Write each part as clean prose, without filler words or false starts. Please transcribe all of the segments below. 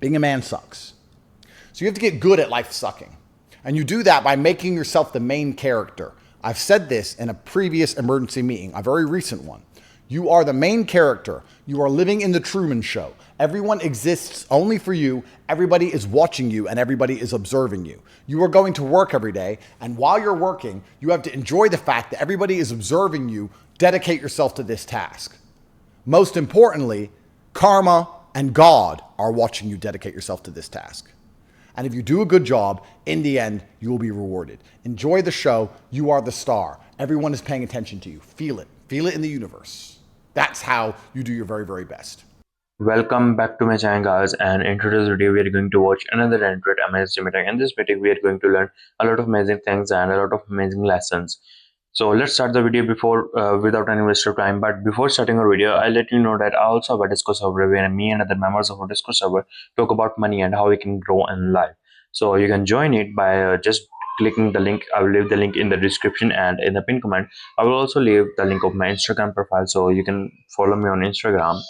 Being a man sucks. So you have to get good at life sucking. And you do that by making yourself the main character. I've said this in a previous emergency meeting, a very recent one. You are the main character. You are living in the Truman Show. Everyone exists only for you. Everybody is watching you and everybody is observing you. You are going to work every day. And while you're working, you have to enjoy the fact that everybody is observing you. Dedicate yourself to this task. Most importantly, karma and God are watching you dedicate yourself to this task. And if you do a good job, in the end, you will be rewarded. Enjoy the show. You are the star. Everyone is paying attention to you. Feel it. Feel it in the universe. That's how you do your very, very best. Welcome back to my channel, guys, and in today's video we are going to watch another Android amazing meeting. In this meeting we are going to learn a lot of amazing things and a lot of amazing lessons. So let's start the video without any waste of time. But before starting our video, I'll let you know that I also have a Discord server where me and other members of our Discord server talk about money and how we can grow in life. So you can join it by just clicking the link. I will leave the link in the description and in the pinned comment. I will also leave the link of my Instagram profile so you can follow me on Instagram.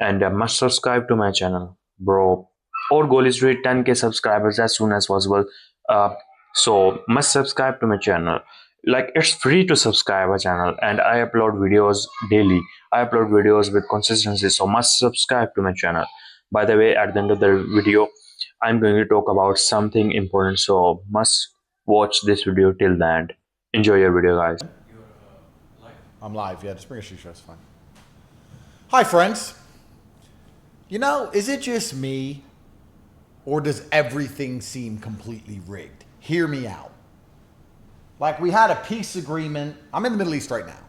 And must subscribe to my channel, bro. Our goal is to hit 10k subscribers as soon as possible. So must subscribe to my channel. Like, it's free to subscribe my channel, and I upload videos daily. I upload videos with consistency, so must subscribe to my channel. By the way, at the end of the video, I'm going to talk about something important, so must watch this video till the end. Enjoy your video, guys. I'm live. Yeah, just bring a shisha. It's fine. Hi, friends. You know, is it just me, or does everything seem completely rigged? Hear me out. Like, we had a peace agreement. I'm in the Middle East right now.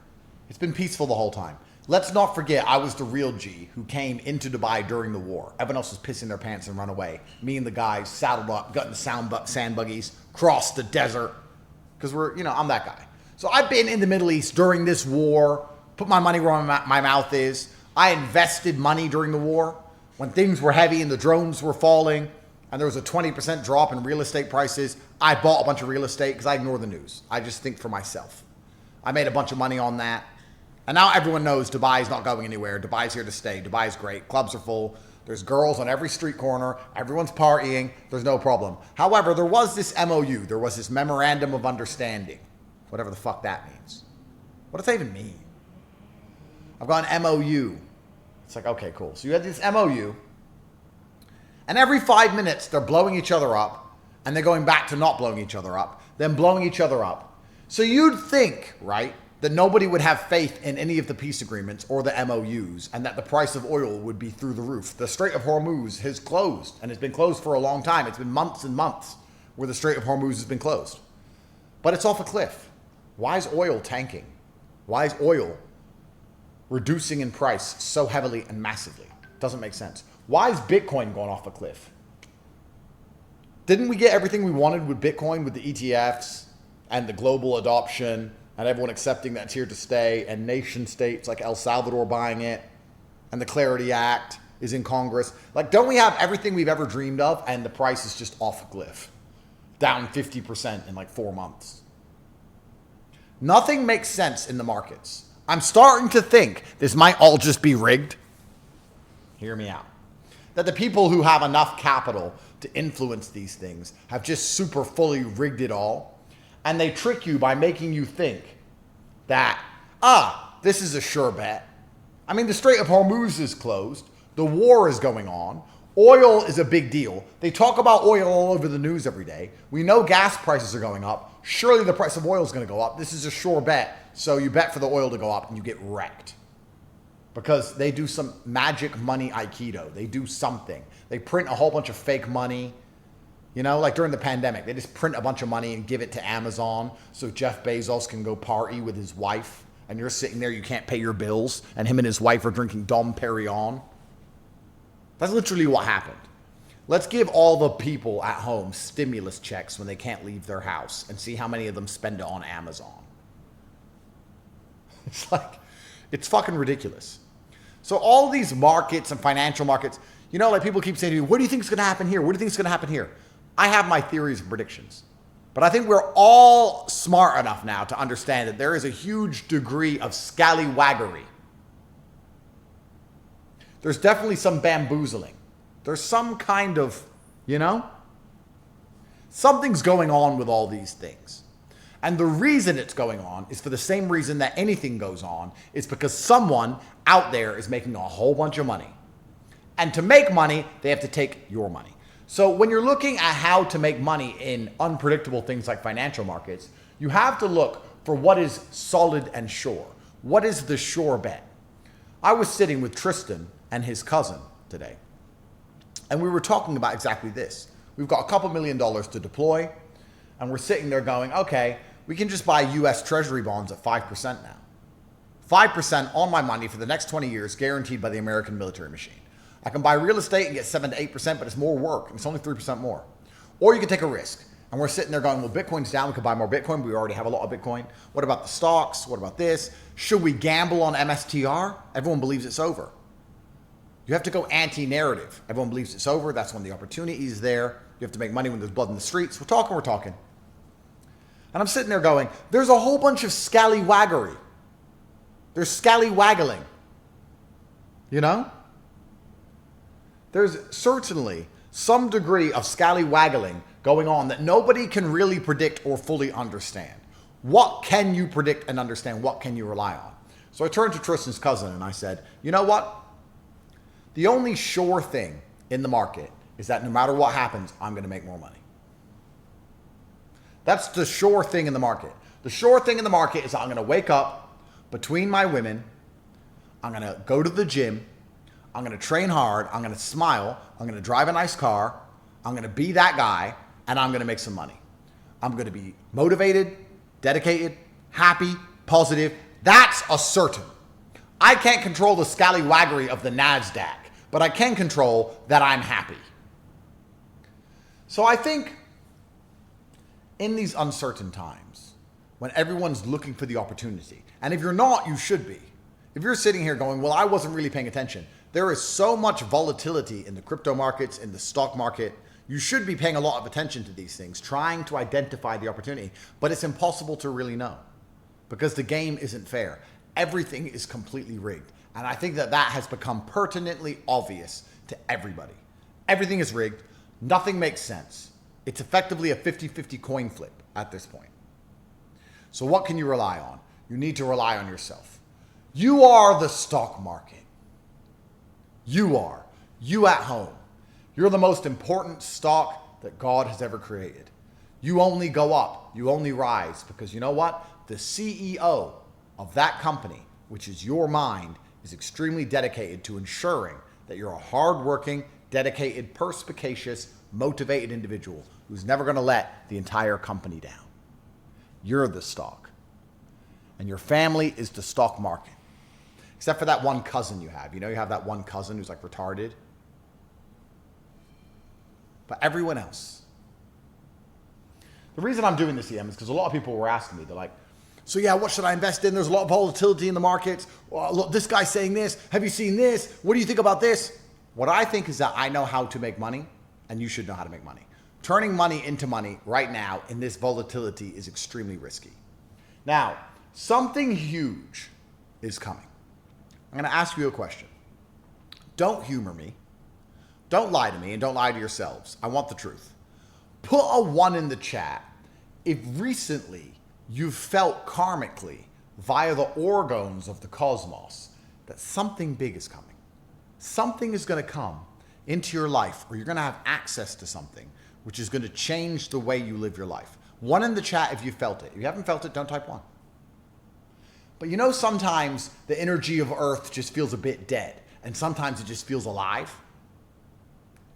It's been peaceful the whole time. Let's not forget, I was the real G who came into Dubai during the war. Everyone else was pissing their pants and run away. Me and the guys saddled up, got in the sand buggies, crossed the desert, because I'm that guy. So I've been in the Middle East during this war, put my money where my mouth is. I invested money during the war when things were heavy and the drones were falling and there was a 20% drop in real estate prices. I bought a bunch of real estate because I ignore the news. I just think for myself. I made a bunch of money on that. And now everyone knows Dubai is not going anywhere. Dubai's here to stay. Dubai's great. Clubs are full. There's girls on every street corner. Everyone's partying. There's no problem. However, there was this MOU. There was this Memorandum of Understanding. Whatever the fuck that means. What does that even mean? I've got an MOU. It's like, okay, cool. So you had this MOU. And every 5 minutes, they're blowing each other up. And they're going back to not blowing each other up. Then blowing each other up. So you'd think, right, that nobody would have faith in any of the peace agreements or the MOUs, and that the price of oil would be through the roof. The Strait of Hormuz has closed, and it's been closed for a long time. It's been months and months where the Strait of Hormuz has been closed. But it's off a cliff. Why is oil tanking? Why is oil reducing in price so heavily and massively? Doesn't make sense. Why is Bitcoin going off a cliff? Didn't we get everything we wanted with Bitcoin, with the ETFs and the global adoption and everyone accepting that it's here to stay, and nation states like El Salvador buying it, and the Clarity Act is in Congress? Like, don't we have everything we've ever dreamed of, and the price is just off a cliff, down 50% in like 4 months? Nothing makes sense in the markets. I'm starting to think this might all just be rigged. Hear me out. That the people who have enough capital to influence these things have just super fully rigged it all. And they trick you by making you think that, this is a sure bet. I mean, the Strait of Hormuz is closed. The war is going on. Oil is a big deal. They talk about oil all over the news every day. We know gas prices are going up. Surely the price of oil is going to go up. This is a sure bet. So you bet for the oil to go up and you get wrecked. Because they do some magic money Aikido. They do something. They print a whole bunch of fake money. You know, like during the pandemic, they just print a bunch of money and give it to Amazon so Jeff Bezos can go party with his wife. And you're sitting there, you can't pay your bills. And him and his wife are drinking Dom Perignon. That's literally what happened. Let's give all the people at home stimulus checks when they can't leave their house and see how many of them spend it on Amazon. It's fucking ridiculous. So all these markets and financial markets, like people keep saying to me, what do you think is going to happen here? What do you think is going to happen here? I have my theories and predictions. But I think we're all smart enough now to understand that there is a huge degree of scallywaggery. There's definitely some bamboozling. There's some kind of, you know, something's going on with all these things. And the reason it's going on is for the same reason that anything goes on, is because someone out there is making a whole bunch of money. And to make money, they have to take your money. So when you're looking at how to make money in unpredictable things like financial markets, you have to look for what is solid and sure. What is the sure bet? I was sitting with Tristan and his cousin today, and we were talking about exactly this. We've got a couple $1 million to deploy, and we're sitting there going, okay, we can just buy US Treasury bonds at 5% now. 5% on my money for the next 20 years, guaranteed by the American military machine. I can buy real estate and get 7 to 8%, but it's more work, and it's only 3% more. Or you can take a risk. And we're sitting there going, well, Bitcoin's down, we could buy more Bitcoin. We already have a lot of Bitcoin. What about the stocks? What about this? Should we gamble on MSTR? Everyone believes it's over. You have to go anti-narrative. Everyone believes it's over. That's when the opportunity is there. You have to make money when there's blood in the streets. We're talking. And I'm sitting there going, there's a whole bunch of scallywaggery. There's scallywaggling. You know? There's certainly some degree of scallywaggling going on that nobody can really predict or fully understand. What can you predict and understand? What can you rely on? So I turned to Tristan's cousin and I said, you know what? The only sure thing in the market is that no matter what happens, I'm going to make more money. That's the sure thing in the market. The sure thing in the market is I'm going to wake up between my women. I'm going to go to the gym. I'm going to train hard. I'm going to smile. I'm going to drive a nice car. I'm going to be that guy, and I'm going to make some money. I'm going to be motivated, dedicated, happy, positive. That's a certain. I can't control the scallywaggery of the NASDAQ, but I can control that I'm happy. So I think in these uncertain times, when everyone's looking for the opportunity, and if you're not, you should be. If you're sitting here going, well, I wasn't really paying attention, there is so much volatility in the crypto markets, in the stock market. You should be paying a lot of attention to these things, trying to identify the opportunity, but it's impossible to really know because the game isn't fair. Everything is completely rigged. And I think that that has become pertinently obvious to everybody. Everything is rigged. Nothing makes sense. It's effectively a 50-50 coin flip at this point. So what can you rely on? You need to rely on yourself. You are the stock market. You are. You at home. You're the most important stock that God has ever created. You only go up. You only rise because you know what? The CEO of that company, which is your mind, is extremely dedicated to ensuring that you're a hardworking, dedicated, perspicacious, motivated individual who's never going to let the entire company down. You're the stock. And your family is the stock market. Except for that one cousin you have. You know, you have that one cousin who's like retarded. But everyone else. The reason I'm doing this, EM, is because a lot of people were asking me, they're like, so yeah, what should I invest in? There's a lot of volatility in the markets. Well, look, this guy's saying this. Have you seen this? What do you think about this? What I think is that I know how to make money, and you should know how to make money. Turning money into money right now in this volatility is extremely risky. Now, something huge is coming. I'm going to ask you a question. Don't humor me. Don't lie to me, and don't lie to yourselves. I want the truth. Put a 1 in the chat if recently you've felt karmically via the organs of the cosmos that something big is coming. Something is going to come into your life, or you're going to have access to something which is going to change the way you live your life. 1 in the chat if you felt it. If you haven't felt it, don't type 1. But you know, sometimes the energy of Earth just feels a bit dead, and sometimes it just feels alive.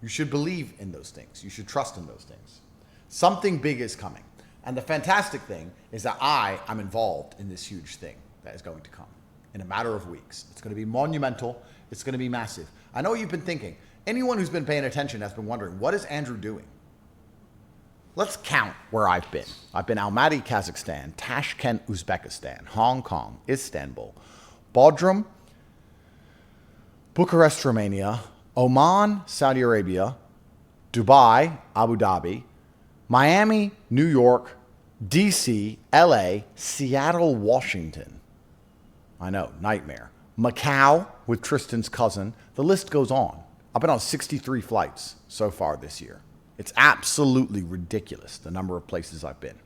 You should believe in those things. You should trust in those things. Something big is coming. And the fantastic thing is that I am involved in this huge thing that is going to come in a matter of weeks. It's going to be monumental. It's going to be massive. I know what you've been thinking. Anyone who's been paying attention has been wondering, what is Andrew doing? Let's count where I've been. I've been Almaty, Kazakhstan, Tashkent, Uzbekistan, Hong Kong, Istanbul, Bodrum, Bucharest, Romania, Oman, Saudi Arabia, Dubai, Abu Dhabi, Miami, New York, DC, LA, Seattle, Washington. I know, nightmare. Macau with Tristan's cousin. The list goes on. I've been on 63 flights so far this year. It's absolutely ridiculous, the number of places I've been.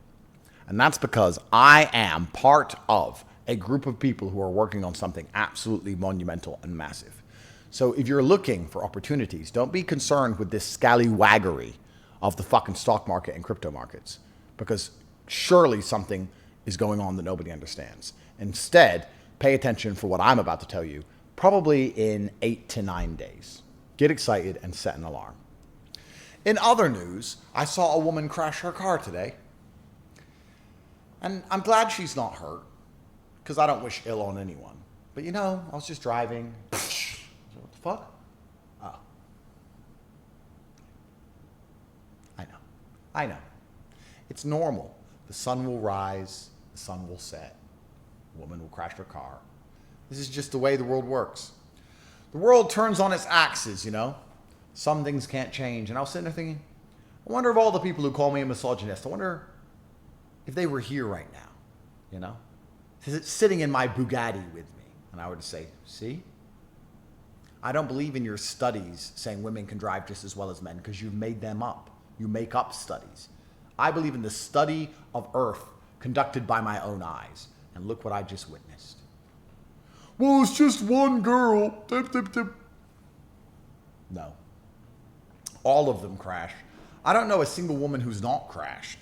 And that's because I am part of a group of people who are working on something absolutely monumental and massive. So if you're looking for opportunities, don't be concerned with this scallywaggery of the fucking stock market and crypto markets, because surely something is going on that nobody understands. Instead, pay attention for what I'm about to tell you, probably in 8 to 9 days. Get excited and set an alarm. In other news, I saw a woman crash her car today. And I'm glad she's not hurt, because I don't wish ill on anyone. But you know, I was just driving. What the fuck? Oh. I know. It's normal. The sun will rise, the sun will set. A woman will crash her car. This is just the way the world works. The world turns on its axis, you know. Some things can't change. And I was sitting there thinking, I wonder if all the people who call me a misogynist, I wonder if they were here right now, you know? Sitting in my Bugatti with me. And I would say, see? I don't believe in your studies saying women can drive just as well as men, because you've made them up. You make up studies. I believe in the study of Earth conducted by my own eyes. And look what I just witnessed. Well, it's just one girl. Dip, dip, dip. No. All of them crash. I don't know a single woman who's not crashed.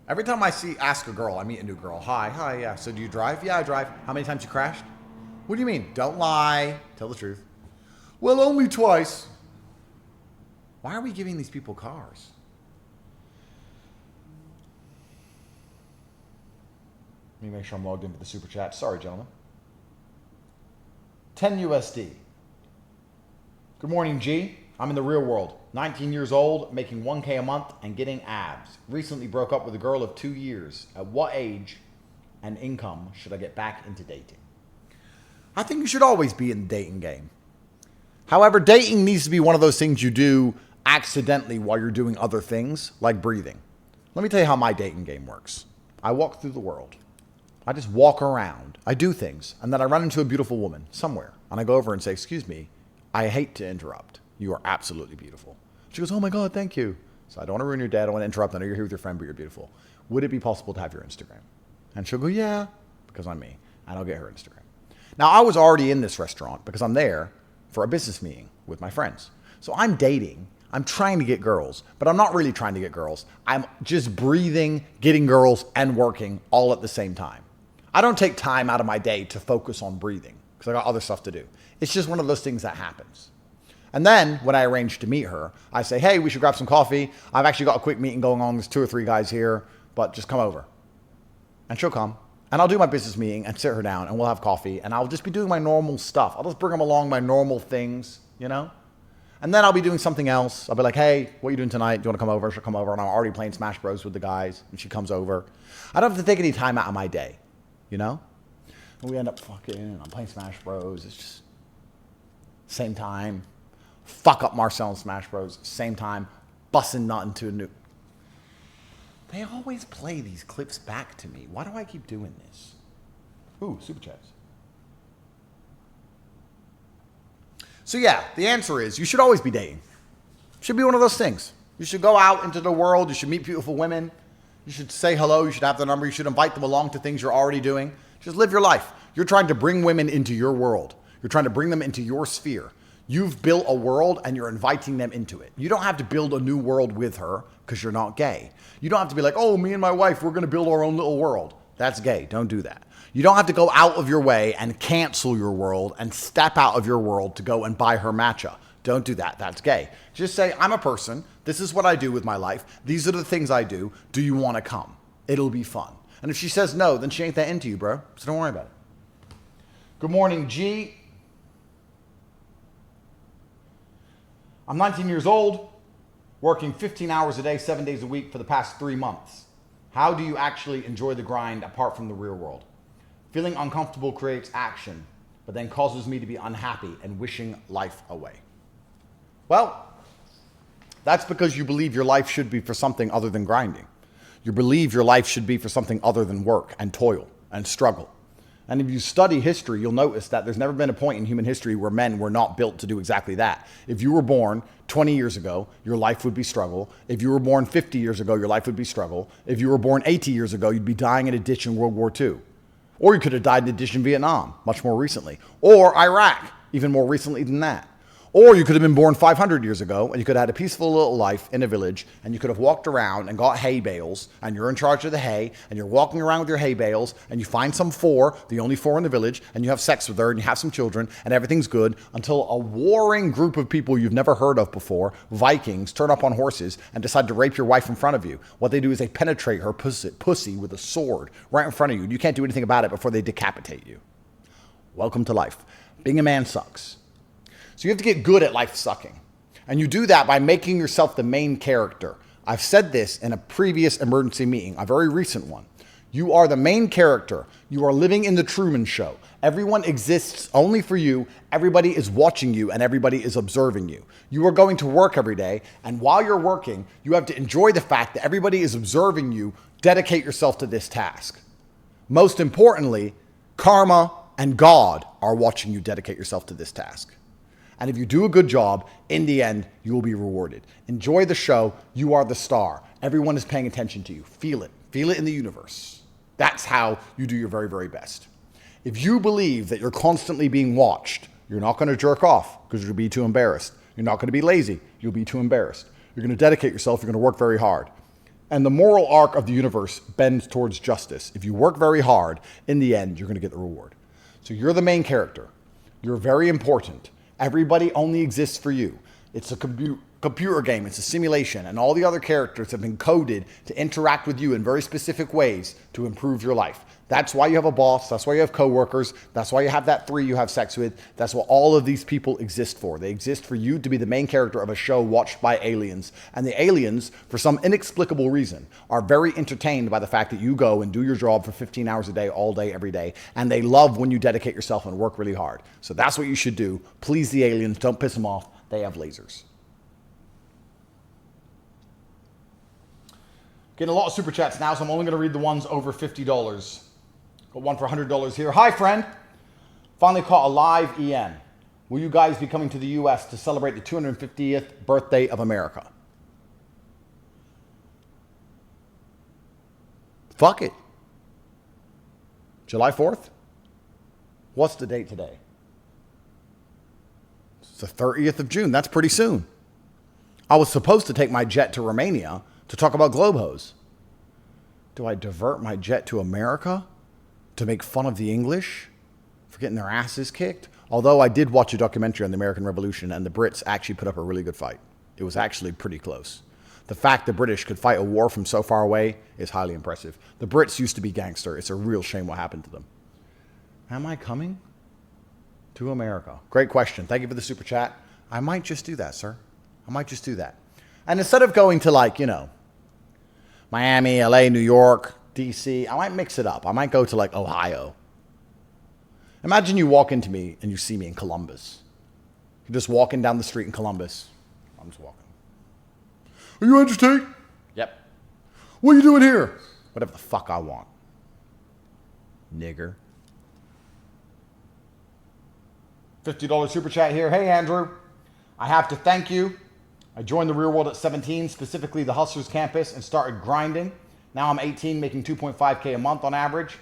Every time I ask a girl, I meet a new girl. Hi, yeah. So do you drive? Yeah, I drive. How many times you crashed? What do you mean? Don't lie. Tell the truth. Well, only twice. Why are we giving these people cars? Let me make sure I'm logged into the super chat. Sorry, gentlemen. 10 USD. Good morning, G. I'm in the real world. 19 years old, making 1K a month and getting abs. Recently broke up with a girl of 2 years. At what age and income should I get back into dating? I think you should always be in the dating game. However, dating needs to be one of those things you do accidentally while you're doing other things, like breathing. Let me tell you how my dating game works. I walk through the world. I just walk around. I do things. And then I run into a beautiful woman somewhere. And I go over and say, excuse me, I hate to interrupt. You are absolutely beautiful. She goes, oh my God, thank you. So I don't want to ruin your day. I don't want to interrupt. I know you're here with your friend, but you're beautiful. Would it be possible to have your Instagram? And she'll go, yeah, because I'm me. And I'll get her Instagram. Now, I was already in this restaurant because I'm there for a business meeting with my friends. So I'm dating. I'm trying to get girls, but I'm not really trying to get girls. I'm just breathing, getting girls, and working all at the same time. I don't take time out of my day to focus on breathing because I got other stuff to do. It's just one of those things that happens. And then when I arrange to meet her, I say, hey, we should grab some coffee. I've actually got a quick meeting going on. There's 2 or 3 guys here, but just come over. And she'll come. And I'll do my business meeting and sit her down and we'll have coffee and I'll just be doing my normal stuff. I'll just bring them along my normal things, you know? And then I'll be doing something else. I'll be like, hey, what are you doing tonight? Do you want to come over? She'll come over and I'm already playing Smash Bros with the guys and she comes over. I don't have to take any time out of my day, you know? And we end up fucking and I'm playing Smash Bros. It's just same time. Fuck up Marcel in Smash Bros. Same time. Busting nut into a new... They always play these clips back to me. Why do I keep doing this? Ooh, super chats. So yeah, the answer is you should always be dating. It should be one of those things. You should go out into the world. You should meet beautiful women. You should say hello. You should have their number. You should invite them along to things you're already doing. Just live your life. You're trying to bring women into your world. You're trying to bring them into your sphere. You've built a world and you're inviting them into it. You don't have to build a new world with her because you're not gay. You don't have to be like, oh, me and my wife, we're going to build our own little world. That's gay. Don't do that. You don't have to go out of your way and cancel your world and step out of your world to go and buy her matcha. Don't do that. That's gay. Just say, I'm a person. This is what I do with my life. These are the things I do. Do you want to come? It'll be fun. And if she says no, then she ain't that into you, bro. So don't worry about it. Good morning, G. I'm 19 years old, working 15 hours a day, 7 days a week for the past 3 months. How do you actually enjoy the grind apart from the real world? Feeling uncomfortable creates action, but then causes me to be unhappy and wishing life away. Well, that's because you believe your life should be for something other than grinding. You believe your life should be for something other than work and toil and struggle. And if you study history, you'll notice that there's never been a point in human history where men were not built to do exactly that. If you were born 20 years ago, your life would be struggle. If you were born 50 years ago, your life would be struggle. If you were born 80 years ago, you'd be dying in a ditch in World War II. Or you could have died in a ditch in Vietnam, much more recently. Or Iraq, even more recently than that. Or you could have been born 500 years ago and you could have had a peaceful little life in a village and you could have walked around and got hay bales and you're in charge of the hay and you're walking around with your hay bales and you find some four, the only four in the village, and you have sex with her and you have some children and everything's good until a warring group of people you've never heard of before, Vikings, turn up on horses and decide to rape your wife in front of you. What they do is they penetrate her pussy with a sword right in front of you. You can't do anything about it before they decapitate you. Welcome to life. Being a man sucks. So you have to get good at life sucking. And you do that by making yourself the main character. I've said this in a previous emergency meeting, a very recent one. You are the main character. You are living in the Truman Show. Everyone exists only for you. Everybody is watching you and everybody is observing you. You are going to work every day. And while you're working, you have to enjoy the fact that everybody is observing you. Dedicate yourself to this task. Most importantly, karma and God are watching you dedicate yourself to this task. And if you do a good job, in the end, you will be rewarded. Enjoy the show. You are the star. Everyone is paying attention to you. Feel it. Feel it in the universe. That's how you do your very, very best. If you believe that you're constantly being watched, you're not going to jerk off because you'll be too embarrassed. You're not going to be lazy. You'll be too embarrassed. You're going to dedicate yourself. You're going to work very hard. And the moral arc of the universe bends towards justice. If you work very hard, in the end, you're going to get the reward. So you're the main character. You're very important. Everybody only exists for you. It's a computer game. It's a simulation. And all the other characters have been coded to interact with you in very specific ways to improve your life. That's why you have a boss. That's why you have coworkers. That's why you have that 3 you have sex with. That's what all of these people exist for. They exist for you to be the main character of a show watched by aliens. And the aliens, for some inexplicable reason, are very entertained by the fact that you go and do your job for 15 hours a day, all day, every day. And they love when you dedicate yourself and work really hard. So that's what you should do. Please the aliens. Don't piss them off. They have lasers. Getting a lot of super chats now, so I'm only going to read the ones over $50. Got one for $100 here. Hi, friend. Finally caught a live EN. Will you guys be coming to the U.S. to celebrate the 250th birthday of America? Fuck it. July 4th? What's the date today? It's the 30th of June. That's pretty soon. I was supposed to take my jet to Romania to talk about globe hose. Do I divert my jet to America to make fun of the English for getting their asses kicked? Although I did watch a documentary on the American Revolution and the Brits actually put up a really good fight. It was actually pretty close. The fact the British could fight a war from so far away is highly impressive. The Brits used to be gangster. It's a real shame what happened to them. Am I coming to America? Great question. Thank you for the super chat. I might just do that, sir. I might just do that. And instead of going to Miami, LA, New York, DC, I might mix it up. I might go to Ohio. Imagine you walk into me and you see me in Columbus. You're just walking down the street in Columbus. I'm just walking. Are you entertained? Yep. What are you doing here? Whatever the fuck I want. Nigger. $50 super chat here. Hey, Andrew. I have to thank you. I joined the real world at 17, specifically the Hustlers campus, and started grinding. Now I'm 18, making 2.5K a month on average,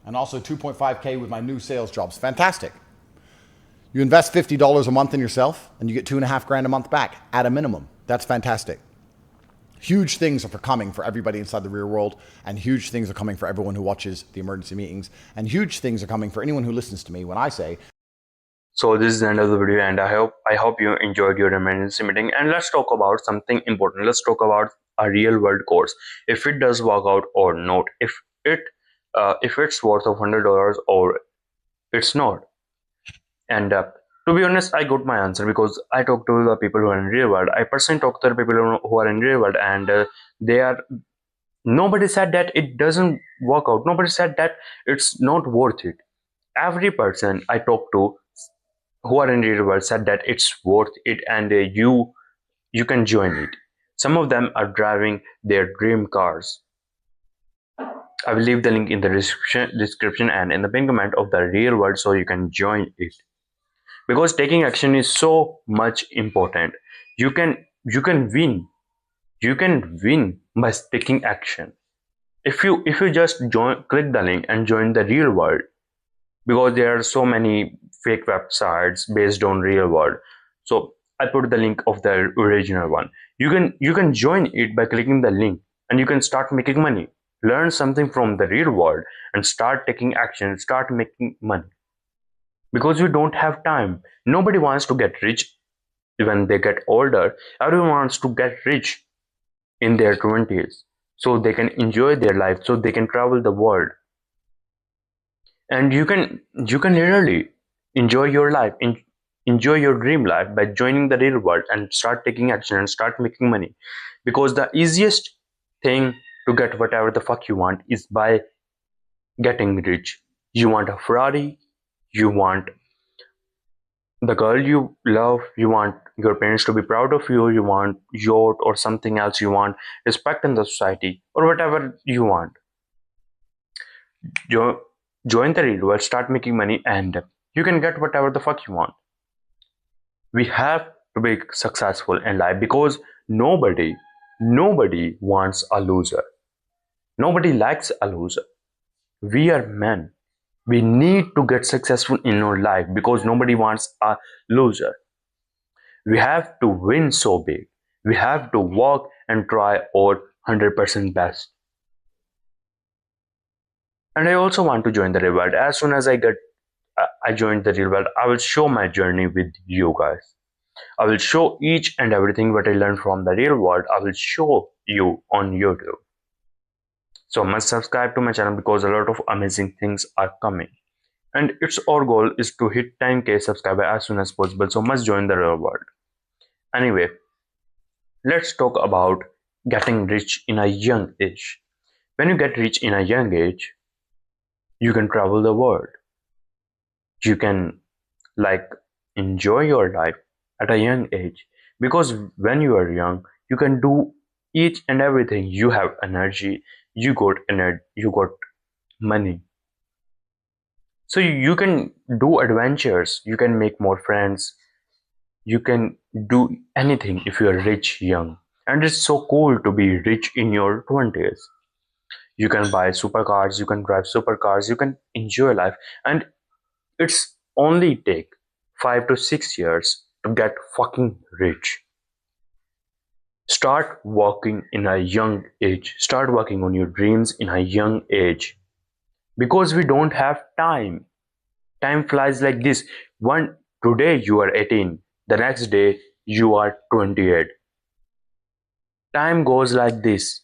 and also 2.5K with my new sales jobs. Fantastic. You invest $50 a month in yourself, and you get $2.5 grand a month back at a minimum. That's fantastic. Huge things are coming for everybody inside the real world, and huge things are coming for everyone who watches the emergency meetings, and huge things are coming for anyone who listens to me when I say. So this is the end of the video, and I hope you enjoyed your emergency meeting. And let's talk about something important. Let's talk about a real world course, if it does work out or not, if it's worth of $100 or it's not. And to be honest, I got my answer because I talked to the people who are in real world. I personally talked to the people who are in real world, and nobody said that it doesn't work out. Nobody said that it's not worth it. Every person I talked to who are in real world said that it's worth it, and you can join it. Some of them are driving their dream cars. I will leave the link in the description and in the pinned comment of the real world so you can join it. Because taking action is so much important. You can win. You can win by taking action. If you just click the link and join the real world, because there are so many fake websites based on real world. So I put the link of the original one. You can join it by clicking the link, and you can start making money, learn something from the real world, and start taking action, start making money. Because we don't have time. Nobody wants to get rich when they get older. Everyone wants to get rich in their 20s so they can enjoy their life, so they can travel the world. And you can literally enjoy your life, enjoy your dream life by joining the real world and start taking action and start making money. Because the easiest thing to get whatever the fuck you want is by getting rich. You want a Ferrari, you want the girl you love, you want your parents to be proud of you, you want yacht or something else, you want respect in the society or whatever you want. Jo- Join the real world, start making money, and you can get whatever the fuck you want. We have to be successful in life because nobody wants a loser. Nobody likes a loser. We are men. We need to get successful in our life because nobody wants a loser. We have to win so big. We have to work and try our 100% best. And I also want to join the real world. As soon as I joined the real world, I will show my journey with you guys. I will show each and everything what I learned from the real world. I will show you on YouTube. So must subscribe to my channel because a lot of amazing things are coming. And its our goal is to hit 10k subscriber as soon as possible. So must join the real world. Anyway, let's talk about getting rich in a young age. When you get rich in a young age, you can travel the world. You can like enjoy your life at a young age, because when you are young you can do each and everything. You have energy, you got money, so you can do adventures, you can make more friends, you can do anything if you are rich young. And it's so cool to be rich in your 20s. You can buy supercars, you can drive supercars, you can enjoy life. And it's only take 5 to 6 years to get fucking rich. Start working in a young age. Start working on your dreams in a young age. Because we don't have time. Time flies like this. Today you are 18, the next day you are 28. Time goes like this.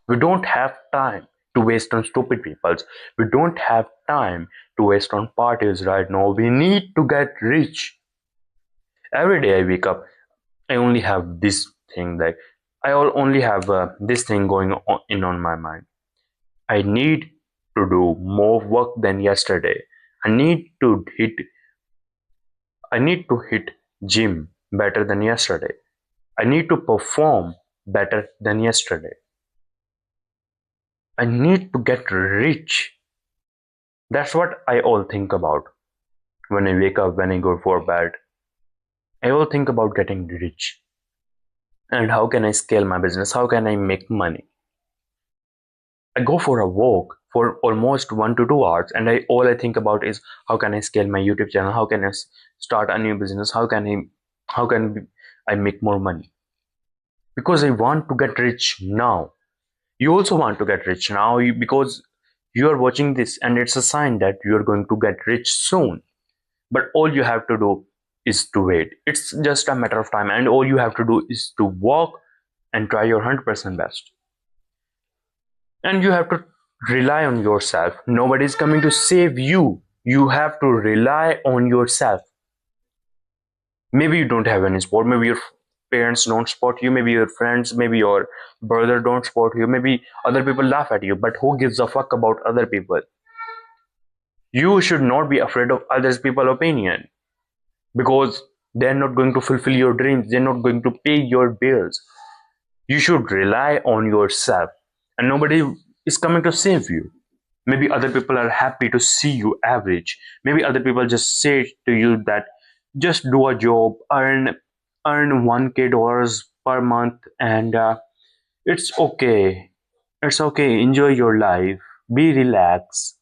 We don't have time to waste on stupid peoples. We don't have time to waste on parties right now. We need to get rich. Every day I wake up, I only have this thing, like only have this thing going on my mind. I need to do more work than yesterday. I need to hit I need to hit gym better than yesterday. I need to perform better than yesterday. I need to get rich. That's what I all think about when I wake up, when I go for bed. I all think about getting rich. And how can I scale my business? How can I make money? I go for a walk for almost 1 to 2 hours, and all I think about is how can I scale my YouTube channel? How can I start a new business? How can I make more money? Because I want to get rich now. You also want to get rich now because you are watching this, and it's a sign that you are going to get rich soon. But all you have to do is to wait. It's just a matter of time, and all you have to do is to work and try your 100% best. And you have to rely on yourself. Nobody's coming to save you. You have to rely on yourself. Maybe you don't have any support. Maybe your parents don't support you. Maybe your friends, maybe your brother don't support you. Maybe other people laugh at you. But who gives a fuck about other people? You should not be afraid of others people's opinion, because they're not going to fulfill your dreams. They're not going to pay your bills. You should rely on yourself, and is coming to save you. Maybe other people are happy to see you average. Maybe other people just say to you that just do a job, earn 1k dollars per month, and it's okay. It's okay. Enjoy your life. Be relaxed.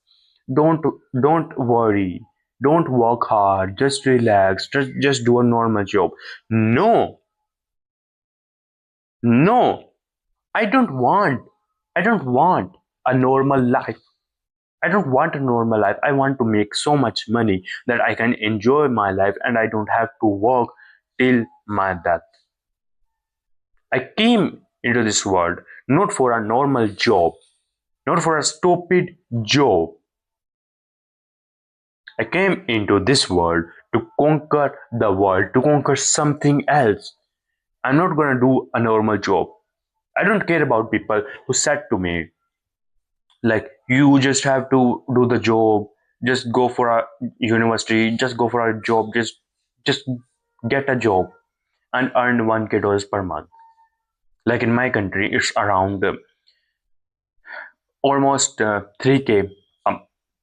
Don't don't worry. Don't work hard. Just relax. Just do a normal job. No, no. I don't want. I don't want a normal life. I don't want a normal life. I want to make so much money that I can enjoy my life and I don't have to work till my death. I came into this world not for a normal job, not for a stupid job. I came into this world to conquer the world, to conquer something else. I'm not gonna do a normal job. I don't care about people who said to me, like, you just have to do the job, just go for a university, just go for a job, just get a job and earn 1k dollars per month. Like in my country, it's around almost 3k,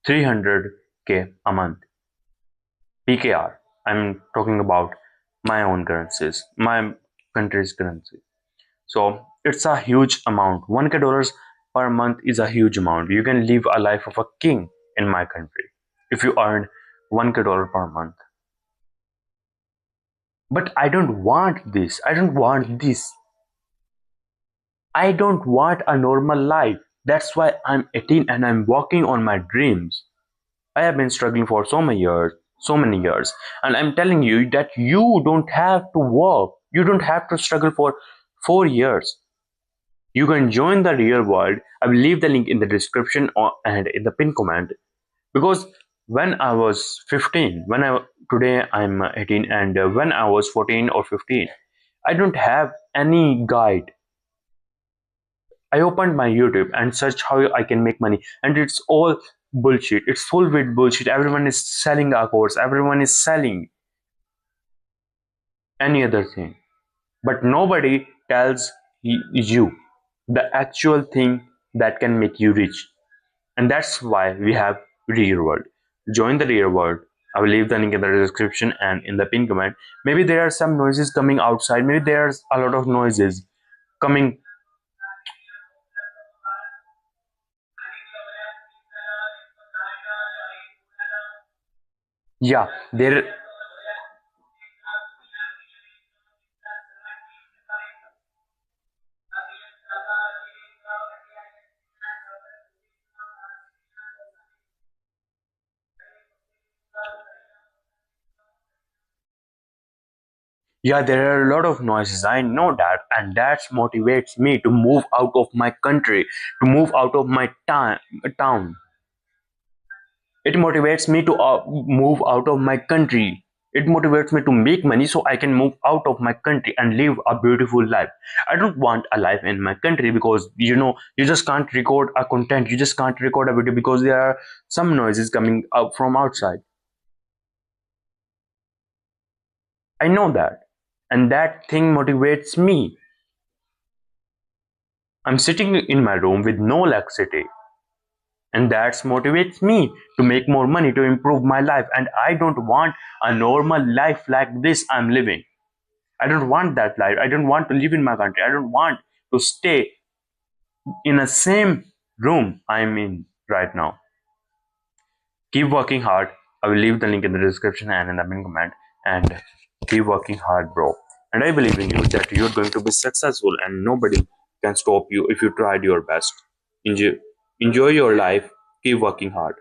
300k a month. PKR. I'm talking about my own currencies, my country's currency. So it's a huge amount. 1k dollars per month is a huge amount. You can live a life of a king in my country if you earn 1k dollar per month. But I don't want this. I don't want this. I don't want a normal life. That's why I'm 18 and I'm working on my dreams. I have been struggling for so many years, and I'm telling you that you don't have to work. You don't have to struggle for 4 years. You can join the real world. I will leave the link in the description and in the pin comment. Because when I was 15, today I'm 18, and when I was 14 or 15, I don't have any guide. I opened my YouTube and searched how I can make money, and it's all bullshit. It's full with bullshit. Everyone is selling a course. Everyone is selling any other thing, but nobody tells you the actual thing that can make you rich. And that's why we have real world. Join the real world. I will leave the link in the description and in the pin comment. Maybe there are some noises coming outside. Maybe there's a lot of noises coming. Yeah, there are a lot of noises. I know that, and that motivates me to move out of my country, to move out of my town. It motivates me to move out of my country. It motivates me to make money so I can move out of my country and live a beautiful life. I don't want a life in my country because you just can't record a content. You just can't record a video because there are some noises coming up from outside. I know that, and that thing motivates me. I'm sitting in my room with no electricity, and that motivates me to make more money, to improve my life. And I don't want a normal life like this I'm living. I don't want that life. I don't want to live in my country. I don't want to stay in the same room I'm in right now. Keep working hard. I will leave the link in the description and in the main comment. And keep working hard, bro. And I believe in you that you're going to be successful and nobody can stop you if you tried your best. Enjoy your life. Keep working hard.